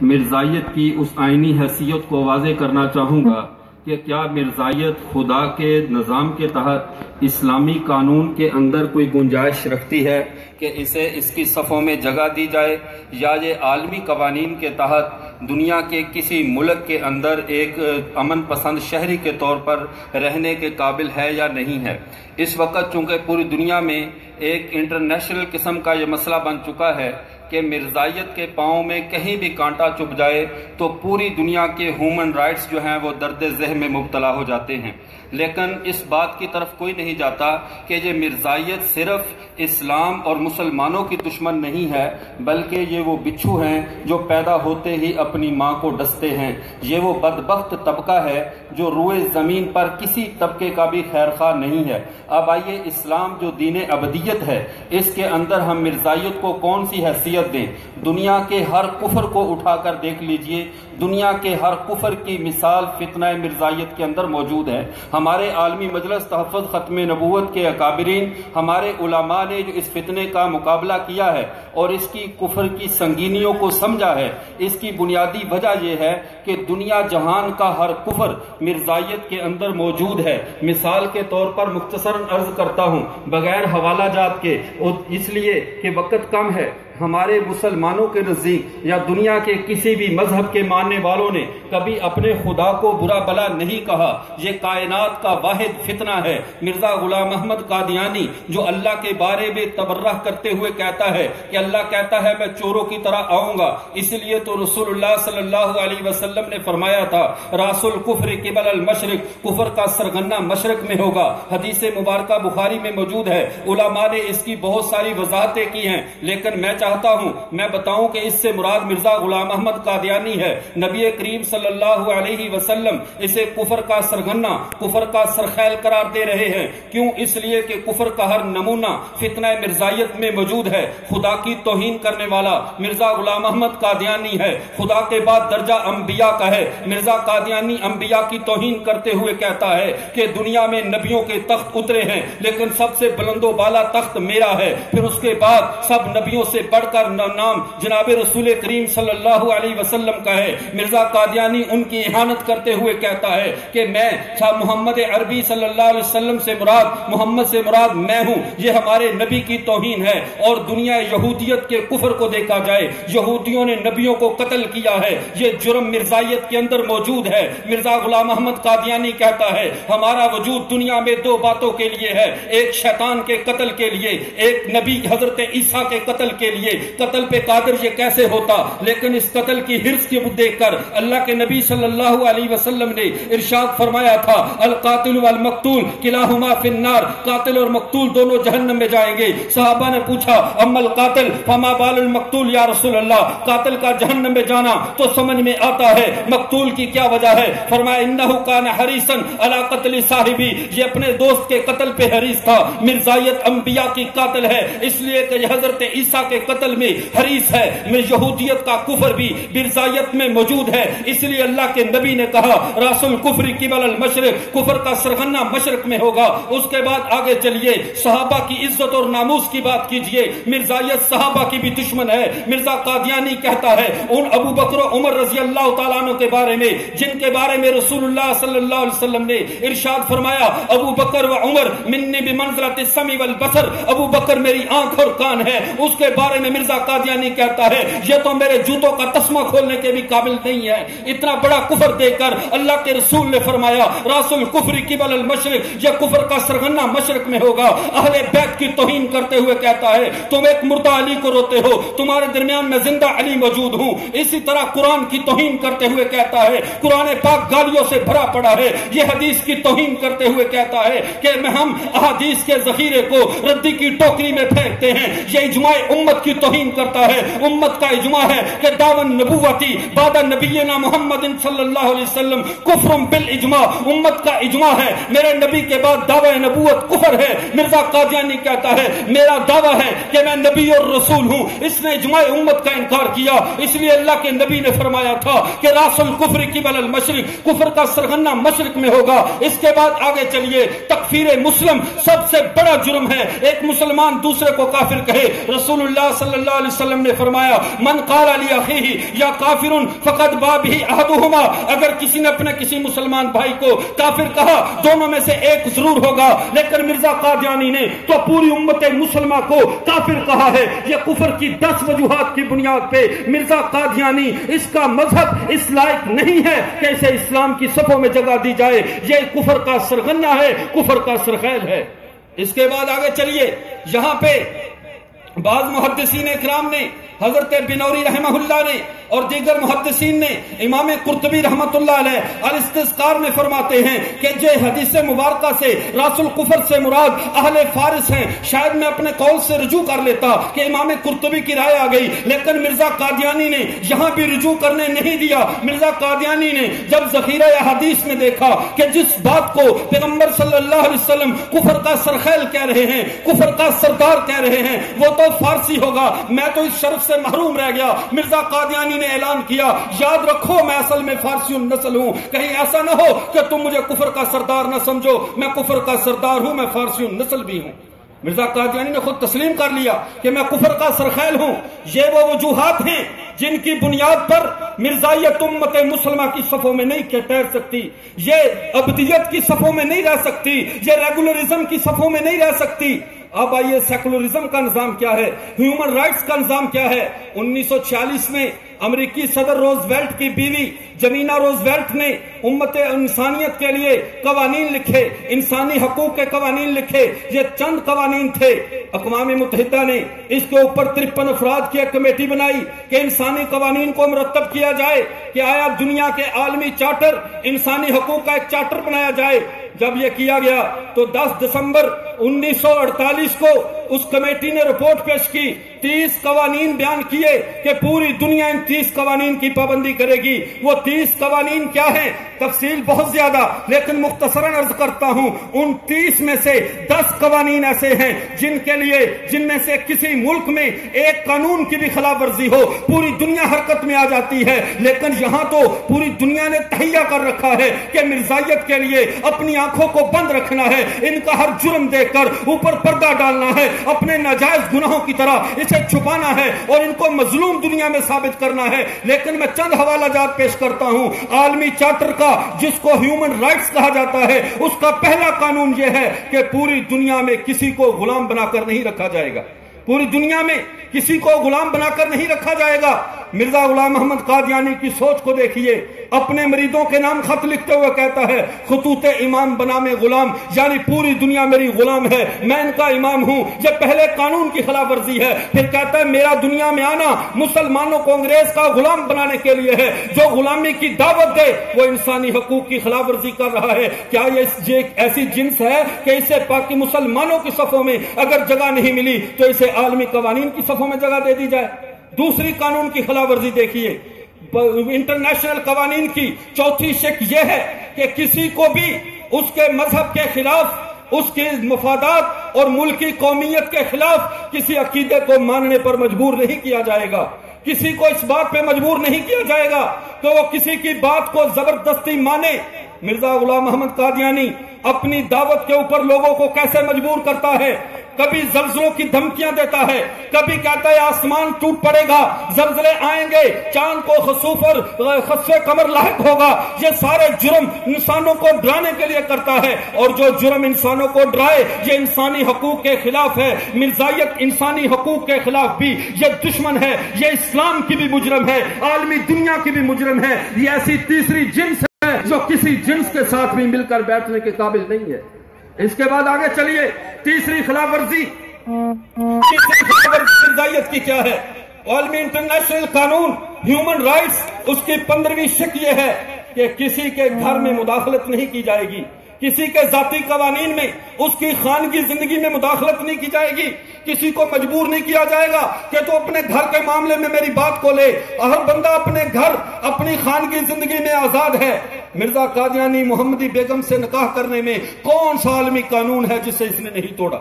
مرزائیت کی اس آئینی حیثیت کو واضح کرنا چاہوں گا کہ کیا مرزائیت خدا کے نظام کے تحت اسلامی قانون کے اندر کوئی گنجائش رکھتی ہے کہ اسے اس کی صفوں میں جگہ دی جائے، یا یہ عالمی قوانین کے تحت دنیا کے کسی ملک کے اندر ایک امن پسند شہری کے طور پر رہنے کے قابل ہے یا نہیں ہے؟ اس وقت چونکہ پوری دنیا میں ایک انٹرنیشنل قسم کا یہ مسئلہ بن چکا ہے کہ مرزائیت کے پاؤں میں کہیں بھی کانٹا چبھ جائے تو پوری دنیا کے ہیومن رائٹس جو ہیں وہ درد ذہن میں مبتلا ہو جاتے ہیں، لیکن اس بات کی طرف کوئی نہیں جاتا کہ یہ مرزائیت صرف اسلام اور مسلمانوں کی دشمن نہیں ہے، بلکہ یہ وہ بچھو ہیں جو پیدا ہوتے ہی اپنی ماں کو ڈستے ہیں۔ یہ وہ بدبخت طبقہ ہے جو روئے زمین پر کسی طبقے کا بھی خیرخواہ نہیں ہے۔ اب آئیے، اسلام جو دین ابدیت ہے، اس کے اندر ہم مرزائیت کو کون سی حیثیت دیں؟ دنیا کے ہر کفر کو اٹھا کر دیکھ لیجئے، دنیا کے ہر کفر کی مثال فتنہ مرزائیت کے اندر موجود ہے۔ ہمارے عالمی مجلس تحفظ ختم نبوت کے اکابرین، ہمارے علماء نے جو اس فتنے کا مقابلہ کیا ہے اور اس کی کفر کی سنگینیوں کو سمجھا ہے، اس کی بنیادی وجہ یہ ہے کہ دنیا جہان کا ہر کفر مرزائیت کے اندر موجود ہے۔ مثال کے طور پر مختصراً عرض کرتا ہوں بغیر حوالہ جات کے، اس لیے کہ وقت کم ہے۔ ہمارے مسلمانوں کے نزدیک یا دنیا کے کسی بھی مذہب کے ماننے والوں نے کبھی اپنے خدا کو برا بلا نہیں کہا۔ یہ کائنات کا واحد فتنہ ہے۔ مرزا غلام احمد قادیانی جو اللہ کے بارے میں تبرہ کرتے ہوئے کہتا ہے کہ اللہ کہتا ہے میں چوروں کی طرح آؤں گا، اس لیے تو رسول اللہ صلی اللہ علیہ وسلم نے فرمایا تھا راس الکفر قبل المشرق، کفر کا سرغنہ مشرق میں ہوگا۔ حدیث مبارکہ بخاری میں موجود ہے۔ علماء نے اس کی بہت ساری وضاحتیں کی ہیں، لیکن میں چاہتا ہوں میں بتاؤں کہ اس سے مراد مرزا غلام احمد قادیانی ہے۔ نبی کریم صلی اللہ علیہ وسلم اسے کفر کا سرغنہ، کفر کا سرخیل قرار دے رہے ہیں۔ کیوں؟ اس لیے کہ کفر کا ہر نمونہ فتنہ مرزائیت میں موجود ہے۔ خدا کی توہین کرنے والا مرزا غلام احمد قادیانی ہے۔ خدا کے بعد درجہ انبیاء کا ہے۔ مرزا قادیانی انبیاء کی توہین کرتے ہوئے کہتا ہے کہ دنیا میں نبیوں کے تخت اترے ہیں، لیکن سب سے بلند و بالا تخت میرا ہے۔ پھر اس کے بعد سب نبیوں سے بڑھ کر نام جناب رسول کریم صلی اللہ علیہ وسلم کا ہے۔ مرزا قادیانی ان کی اہانت کرتے ہوئے کہتا ہے کہ میں محمد عربی صلی اللہ علیہ وسلم سے مراد، محمد سے مراد میں ہوں۔ یہ ہمارے نبی کی توہین ہے۔ اور دنیا یہودیت کے کفر کو دیکھا جائے، یہودیوں نے نبیوں کو قتل کیا ہے، یہ جرم مرزائیت کے اندر موجود ہے۔ مرزا غلام احمد قادیانی کہتا ہے ہمارا وجود دنیا میں دو باتوں کے لیے ہے، ایک شیطان کے قتل کے لیے، ایک نبی حضرت عیسیٰ کے قتل کے لیے۔ قتل پہ قادر یہ کیسے ہوتا؟ لیکن اس قتل کی حرص کی دیکھ کر اللہ کے نبی صلی اللہ علیہ وسلم نے ارشاد فرمایا تھا القاتل والمقتول کلاہما فی النار، قاتل اور مقتول دونوں جہنم میں جائیں گے۔ صحابہ نے پوچھا اما القاتل فما بال المقتول یا رسول اللہ، قاتل کا جہنم میں جانا تو سمجھ میں آتا ہے، مقتول کی کیا وجہ ہے؟ فرمایا انہ کان حریصا علی قتل صاحبی، یہ اپنے دوست کے قتل پہ حریص تھا۔ مرزائیت انبیاء کی قاتل ہے، اس لیے کہ یہ حضرت عیسیٰ کے قتل میں حریص ہے۔ میں یہودیت کا کفر بھی مرزائیت میں موجود ہے، اس لیے اللہ کے نبی نے کہا راس الکفر قبل المشرق، کفر کا سرغنہ مشرق میں ہوگا۔ اس کے بعد آگے چلیے، صحابہ کی عزت اور ناموس کی بات کیجئے۔ مرزائیت صحابہ کی بھی دشمن ہے۔ مرزا قادیانی کہتا ہے ان ابو بکر و عمر رضی اللہ تعالیٰ عنہ کے بارے میں جن کے بارے میں رسول اللہ صلی اللہ علیہ وسلم نے ارشاد فرمایا ابو بکر و عمر منی بمنزلۃ السمع والبصر، ابو بکر میری آنکھ اور کان ہے۔ اس کے بارے میں مرزا قادیانی کہتا ہے یہ تو میرے جوتوں کا تسمہ کھولنے کے بھی قابل نہیں ہے۔ اتنا بڑا کفر دے کر اللہ کے رسول نے فرمایا راس الکفر قبل المشرق، یہ کفر کا سرغنہ مشرق میں ہوگا۔ اہل بیت کی توہین کرتے ہوئے کہتا ہے تم ایک مردہ علی کو روتے ہو، تمہارے درمیان میں زندہ علی موجود ہوں۔ اسی طرح قرآن کی توہین کرتے ہوئے کہتا ہے قرآن پاک گالیوں سے بھرا پڑا ہے۔ یہ حدیث کی توہین کرتے ہوئے کہتا ہے کہ ہم احادیث کے ذخیرے کو ردی کی ٹوکری میں پھینکتے ہیں۔ یہ اجماع امت کی توہین کرتا ہے۔ امت کا اجماع ہے کہ دعوی نبوتی بعد نبینا محمد صلی اللہ علیہ وسلم کفر بالاجماع، امت کا اجماع ہے میرے نبی کے بعد دعوی نبوت کفر ہے۔ مرزا قادیانی کہتا ہے میرا دعویٰ ہے کہ میں نبی اور رسول ہوں۔ اس نے اجماع امت کا انکار کیا، اس لیے اللہ کے نبی نے فرمایا تھا کہ راس الکفر قبل المشرق، کفر کا سرغنہ مشرق میں ہوگا۔ اس کے بعد آگے چلیے، تکفیر مسلم سب سے بڑا جرم ہے۔ ایک مسلمان دوسرے کو کافر کہے۔ رسول اللہ صلی اللہ علیہ وسلم نے فرمایا من قال علی اخیہ یا کافر فقد با بہ احدہما، اگر کسی نے اپنے کسی مسلمان بھائی کو کافر کہا دونوں میں سے ایک ضرور ہوگا، لیکن مرزا قادیانی نے تو پوری امت مسلمہ کو کافر کہا ہے۔ یہ کفر کی 10 وجوہات کی بنیاد پہ مرزا قادیانی اس کا مذہب اس لائق نہیں ہے کہ اسے اسلام کی صفوں میں جگہ دی جائے، یہ کفر کا سرغنہ ہے، کفر کا سرخیل ہے۔ اس کے بعد آگے چلیے، یہاں پہ بعض محدثین اکرام نے، حضرت بنوری رحمہ اللہ نے اور دیگر محدثین نے، امام قرطبی رحمت اللہ علیہ الاستذکار میں فرماتے ہیں کہ یہ حدیث مبارکہ سے راس الکفر سے مراد اہل فارس ہیں۔ شاید میں اپنے قول سے رجوع کر لیتا کہ امام قرطبی کی رائے آ گئی، لیکن مرزا قادیانی نے یہاں بھی رجوع کرنے نہیں دیا۔ مرزا قادیانی نے جب ذخیرہ حدیث میں دیکھا کہ جس بات کو پیغمبر صلی اللہ علیہ وسلم کفر کا سرخیل کہہ رہے ہیں، کفر کا سردار کہہ رہے ہیں، وہ تو فارسی ہوگا، میں تو اس شرف سے محروم رہ گیا۔ مرزا قادیانی نے اعلان کیا، یاد رکھو میں اصل میں فارسی النسل ہوں، کہیں ایسا نہ ہو کہ تم مجھے کفر کا سردار نہ سمجھو، میں کفر کا سردار ہوں، میں فارسی النسل بھی ہوں۔ مرزا قادیانی نے خود تسلیم کر لیا کہ میں کفر کا سرخیل ہوں۔ یہ وہ وجوہات ہیں جن کی بنیاد پر مرزائیت امت مسلمہ کی صفوں میں نہیں ٹھہر سکتی، یہ ابدیت کی صفوں میں نہیں رہ سکتی، یہ ریگولرزم کی صفوں میں نہیں رہ سکتی۔ اب آئیے سیکولرزم کا نظام کیا ہے، ہیومن رائٹس کا نظام کیا ہے۔ 1946 میں امریکی صدر روزویلٹ کی بیوی جمینا روزویلٹ نے امت انسانیت کے لیے قوانین لکھے، انسانی حقوق کے قوانین لکھے۔ یہ چند قوانین تھے، اقوام متحدہ نے اس کے اوپر 53 افراد کی ایک کمیٹی بنائی کہ انسانی قوانین کو مرتب کیا جائے، کہ آیا دنیا کے عالمی چارٹر انسانی حقوق کا ایک چارٹر بنایا جائے۔ جب یہ کیا گیا تو 10 دسمبر 1948 کو اس کمیٹی نے رپورٹ پیش کی، 30 قوانین بیان کیے کہ پوری دنیا ان 30 قوانین کی پابندی کرے گی۔ وہ 30 قوانین کیا ہیں، تفصیل بہت زیادہ، لیکن مختصراً عرض کرتا ہوں، ان 30 میں سے 10 قوانین ایسے ہیں جن میں سے کسی ملک میں ایک قانون کی بھی خلاف ورزی ہو پوری دنیا حرکت میں آ جاتی ہے۔ لیکن یہاں تو پوری دنیا نے تہیہ کر رکھا ہے کہ مرزائیت کے لیے اپنی آنکھوں کو بند رکھنا ہے، ان کا ہر جرم دیکھ کر اوپر پردہ ڈالنا ہے، اپنے ناجائز گناہوں کی طرح اسے چھپانا ہے اور ان کو مظلوم دنیا میں ثابت کرنا ہے۔ لیکن میں چند حوالہ جات پیش کرتا ہوں۔ عالمی چارٹر کا، جس کو ہیومن رائٹس کہا جاتا ہے، اس کا پہلا قانون یہ ہے کہ پوری دنیا میں کسی کو غلام بنا کر نہیں رکھا جائے گا، پوری دنیا میں کسی کو غلام بنا کر نہیں رکھا جائے گا۔ مرزا غلام محمد قادیانی کی سوچ کو دیکھیے، اپنے مریدوں کے نام خط لکھتے ہوئے کہتا ہے خطوط امام بنا میں غلام، یعنی پوری دنیا میری غلام ہے، میں ان کا امام ہوں۔ یہ پہلے قانون کی خلاف ورزی ہے۔ پھر کہتا ہے میرا دنیا میں آنا مسلمانوں کو انگریز کا غلام بنانے کے لیے ہے، جو غلامی کی دعوت دے وہ انسانی حقوق کی خلاف ورزی کر رہا ہے۔ کیا یہ ایسی جنس ہے کہ اسے پاکی مسلمانوں کی صفوں میں اگر جگہ نہیں ملی تو اسے عالمی قوانین کی صفوں میں جگہ دے دی جائے؟ دوسری قانون کی خلاف ورزی دیکھیے، انٹرنیشنل قوانین کی چوتھی شق یہ ہے کہ کسی کو بھی اس کے مذہب کے خلاف، اس کے مفادات اور ملکی قومیت کے خلاف کسی عقیدے کو ماننے پر مجبور نہیں کیا جائے گا، کسی کو اس بات پہ مجبور نہیں کیا جائے گا کہ وہ کسی کی بات کو زبردستی مانے۔ مرزا غلام محمد قادیانی اپنی دعوت کے اوپر لوگوں کو کیسے مجبور کرتا ہے؟ کبھی زلزلوں کی دھمکیاں دیتا ہے، کبھی کہتا ہے آسمان ٹوٹ پڑے گا، زلزلے آئیں گے، چاند کو خسوف اور خسف قمر لاحق ہوگا۔ یہ سارے جرم انسانوں کو ڈرانے کے لیے کرتا ہے، اور جو جرم انسانوں کو ڈرائے یہ انسانی حقوق کے خلاف ہے۔ مرزائیت انسانی حقوق کے خلاف بھی یہ دشمن ہے، یہ اسلام کی بھی مجرم ہے، عالمی دنیا کی بھی مجرم ہے۔ یہ ایسی تیسری جنس ہے جو کسی جنس کے ساتھ بھی مل کر بیٹھنے کے قابل نہیں ہے۔ اس کے بعد آگے چلیے، تیسری خلاف ورزی مرزائیت کی کیا ہے؟ عالمی انٹرنیشنل قانون ہیومن رائٹس، اس کی 15ویں شق یہ ہے کہ کسی کے گھر میں مداخلت نہیں کی جائے گی، کسی کے ذاتی قوانین میں، اس کی خانگی زندگی میں مداخلت نہیں کی جائے گی، کسی کو مجبور نہیں کیا جائے گا کہ تو اپنے گھر کے معاملے میں میری بات کو لے۔ ہر بندہ اپنے گھر، اپنی خانگی زندگی میں آزاد ہے۔ مرزا قادیانی محمدی بیگم سے نکاح کرنے میں کون سا عالمی قانون ہے جسے اس نے نہیں توڑا؟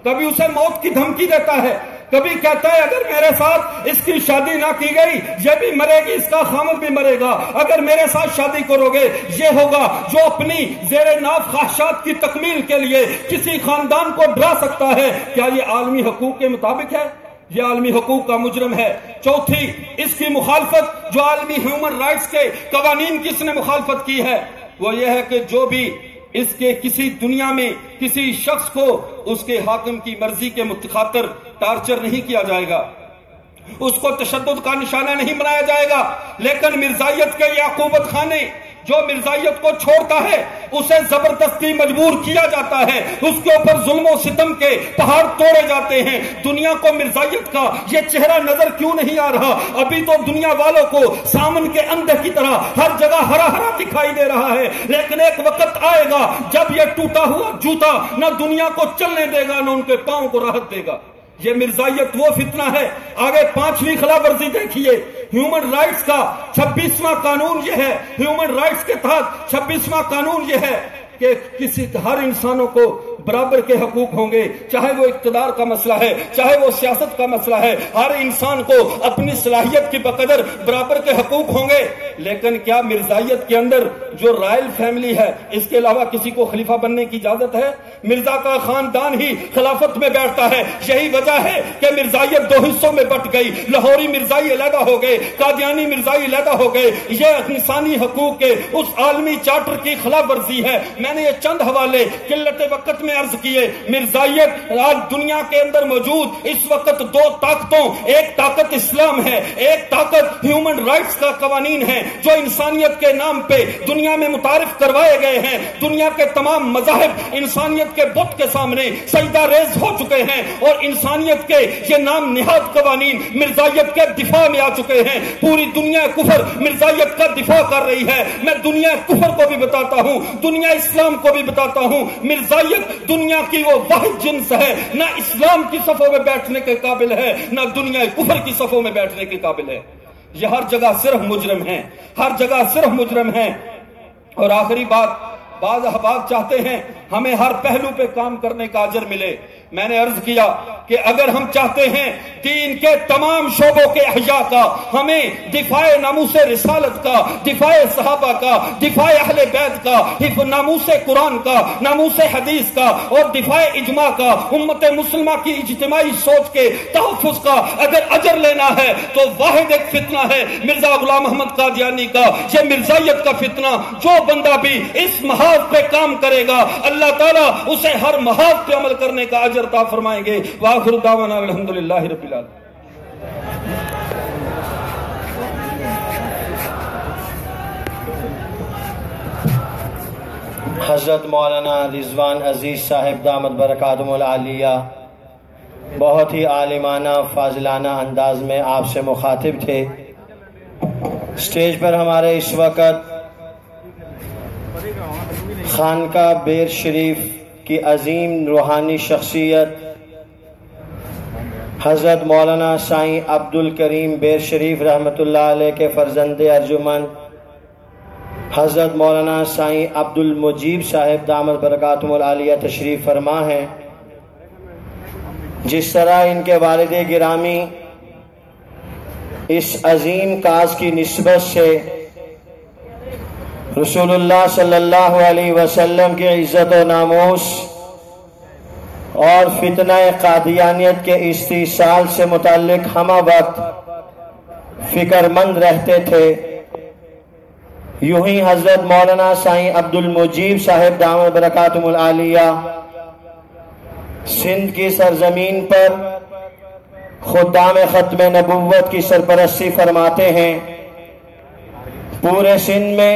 کبھی اسے موت کی دھمکی دیتا ہے، کبھی کہتا ہے اگر میرے ساتھ اس کی شادی نہ کی گئی یہ بھی مرے گی، اس کا خامد بھی مرے گا، اگر میرے ساتھ شادی کرو گے یہ ہوگا۔ جو اپنی زیر ناف خواہشات کی تکمیل کے لیے کسی خاندان کو ڈرا سکتا ہے، کیا یہ عالمی حقوق کے مطابق ہے؟ یہ عالمی حقوق کا مجرم ہے۔ چوتھی، اس کی مخالفت جو عالمی ہیومن رائٹس کے قوانین کی اس نے مخالفت کی ہے وہ یہ ہے کہ جو بھی اس کے کسی دنیا میں کسی شخص کو اس کے حاکم کی مرضی کے خاطر ٹارچر نہیں کیا جائے گا، اس کو تشدد کا نشانہ نہیں بنایا جائے گا، لیکن مرزائیت کے یہ عقوبت خانے جو مرزائیت کو چھوڑتا ہے اسے زبردستی مجبور کیا جاتا ہے، اس کے اوپر ظلم و ستم کے پہاڑ توڑے جاتے ہیں۔ دنیا کو مرزائیت کا یہ چہرہ نظر کیوں نہیں آ رہا؟ ابھی تو دنیا والوں کو سامن کے اندھے کی طرح ہر جگہ ہرا ہرا دکھائی دے رہا ہے، لیکن ایک وقت آئے گا جب یہ ٹوٹا ہوا جوتا نہ دنیا کو چلنے دے گا نہ ان کے پاؤں کو راحت دے گا۔ یہ مرزائیت وہ فتنہ ہے۔ آگے 5ویں خلاف ورزی دیکھیے، ہیومن رائٹس کا 26واں قانون یہ ہے، ہیومن رائٹس کے تحت 26واں قانون یہ ہے کہ ہر انسانوں کو برابر کے حقوق ہوں گے، چاہے وہ اقتدار کا مسئلہ ہے چاہے وہ سیاست کا مسئلہ ہے، ہر انسان کو اپنی صلاحیت کی بقدر برابر کے حقوق ہوں گے۔ لیکن کیا مرزائیت کے اندر جو رائل فیملی ہے اس کے علاوہ کسی کو خلیفہ بننے کی اجازت ہے؟ مرزا کا خاندان ہی خلافت میں بیٹھتا ہے۔ یہی وجہ ہے کہ مرزائیت 2 حصوں میں بٹ گئی، لاہوری مرزائی علیحدہ ہو گئے، قادیانی مرزائی علیحدہ ہو گئے۔ یہ انسانی حقوق کے اس عالمی چارٹر کی خلاف ورزی ہے۔ میں نے یہ چند حوالے قلت وقت میں عرض کیے۔ مرزائیت آج دنیا کے اندر موجود اس وقت 2 طاقتوں، ایک طاقت اسلام ہے، ایک طاقت ہیومن رائٹس کا قوانین ہے جو انسانیت کے نام پہ دنیا میں متعارف کروائے گئے ہیں۔ دنیا کے تمام مذاہب انسانیت کے بت کے سامنے سجدہ ریز ہو چکے ہیں اور انسانیت کے یہ نام نہاد قوانین مرزائیت کے دفاع میں آ چکے ہیں۔ پوری دنیا کفر مرزائیت کا دفاع کر رہی ہے۔ میں دنیا کفر کو بھی بتاتا ہوں، دنیا اسلام کو بھی بتاتا ہوں، مرزائیت دنیا کی وہ واحد جنس ہے، نہ اسلام کی صفوں میں بیٹھنے کے قابل ہے نہ دنیا کفر کی صفوں میں بیٹھنے کے قابل ہے۔ یہ ہر جگہ صرف مجرم ہیں، ہر جگہ صرف مجرم ہیں۔ اور آخری بات، بعض احباب چاہتے ہیں ہمیں ہر پہلو پہ کام کرنے کا اجر ملے۔ میں نے عرض کیا کہ اگر ہم چاہتے ہیں دین کے تمام شعبوں کے احیاء کا، ہمیں دفاع ناموس رسالت کا، دفاع صحابہ کا، دفاع اہل بیت کا، ناموس قرآن کا، ناموس حدیث کا اور دفاع اجماع کا، امت مسلمہ کی اجتماعی سوچ کے تحفظ کا اگر اجر لینا ہے تو واحد ایک فتنہ ہے مرزا غلام احمد قادیانی کا، یہ مرزائیت کا فتنہ۔ جو بندہ بھی اس محاذ پہ کام کرے گا اللہ تعالیٰ اسے ہر محاذ پہ عمل کرنے کا اجر عطا فرمائیں گے۔ وآخر دعوانا الحمدللہ رب العالمین۔ حضرت مولانا رضوان عزیز صاحب دامت برکاتہم العالیہ بہت ہی عالمانہ فاضلانہ انداز میں آپ سے مخاطب تھے۔ سٹیج پر ہمارے اس وقت خانقاہ بیر شریف کی عظیم روحانی شخصیت حضرت مولانا سائیں عبد الکریم بیر شریف رحمۃ اللہ علیہ کے فرزند ارجمند حضرت مولانا سائیں عبد المجیب صاحب دامت برکاتہم العالیہ تشریف فرما ہیں۔ جس طرح ان کے والد گرامی اس عظیم کاز کی نسبت سے رسول اللہ صلی اللہ علیہ وسلم کی عزت و ناموس اور فتنہ قادیانیت کے استحصال سے متعلق ہمہ وقت فکر مند رہتے تھے، یوں ہی حضرت مولانا سائیں عبد المجیب صاحب دامت برکاتہم العالیہ سندھ کی سرزمین پر خدام ختم نبوت کی سرپرستی فرماتے ہیں۔ پورے سندھ میں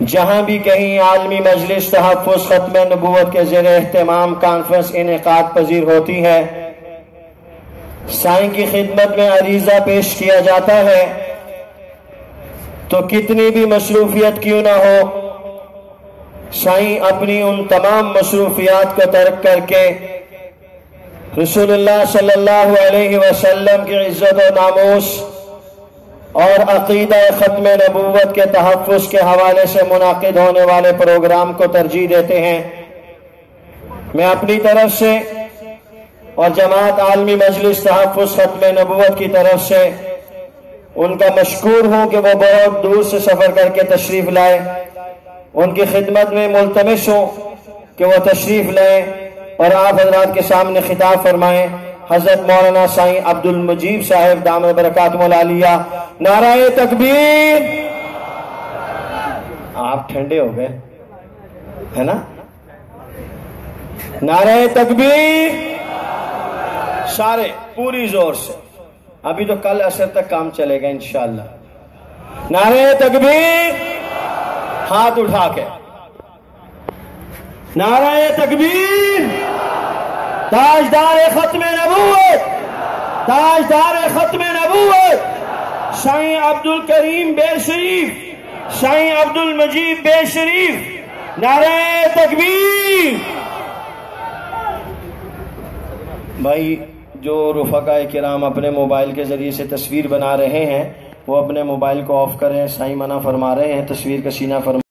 جہاں بھی کہیں عالمی مجلس تحفظ ختم نبوت کے زیر اہتمام کانفرنس انعقاد پذیر ہوتی ہے، سائیں کی خدمت میں عریضہ پیش کیا جاتا ہے تو کتنی بھی مصروفیت کیوں نہ ہو، سائیں اپنی ان تمام مصروفیات کو ترک کر کے رسول اللہ صلی اللہ علیہ وسلم کی عزت و ناموس اور عقیدہ ختم نبوت کے تحفظ کے حوالے سے منعقد ہونے والے پروگرام کو ترجیح دیتے ہیں۔ میں اپنی طرف سے اور جماعت عالمی مجلس تحفظ ختم نبوت کی طرف سے ان کا مشکور ہوں کہ وہ بہت دور سے سفر کر کے تشریف لائے، ان کی خدمت میں ملتمس ہوں کہ وہ تشریف لائیں اور آپ حضرات کے سامنے خطاب فرمائیں۔ حضرت مولانا سائیں عبد المجید صاحب دامت برکاتہ العالیہ، نعرہ تکبیر۔ آپ ٹھنڈے ہو گئے ہے نا؟ نعرہ تکبیر سارے پوری زور سے، ابھی تو کل عصر تک کام چلے گا انشاءاللہ۔ نعرہ تکبیر، ہاتھ اٹھا کے نعرہ تکبیر۔ تاجدار ختم نبوت، تاجدار ختم نبوت سائیں عبد الکریم بیر شریف، سائیں عبد المجید بیر شریف، نعرہ تکبیر۔ بھائی جو رفقاء کرام اپنے موبائل کے ذریعے سے تصویر بنا رہے ہیں وہ اپنے موبائل کو آف کریں، سائیں منع فرما رہے ہیں تصویر کا سینہ فرما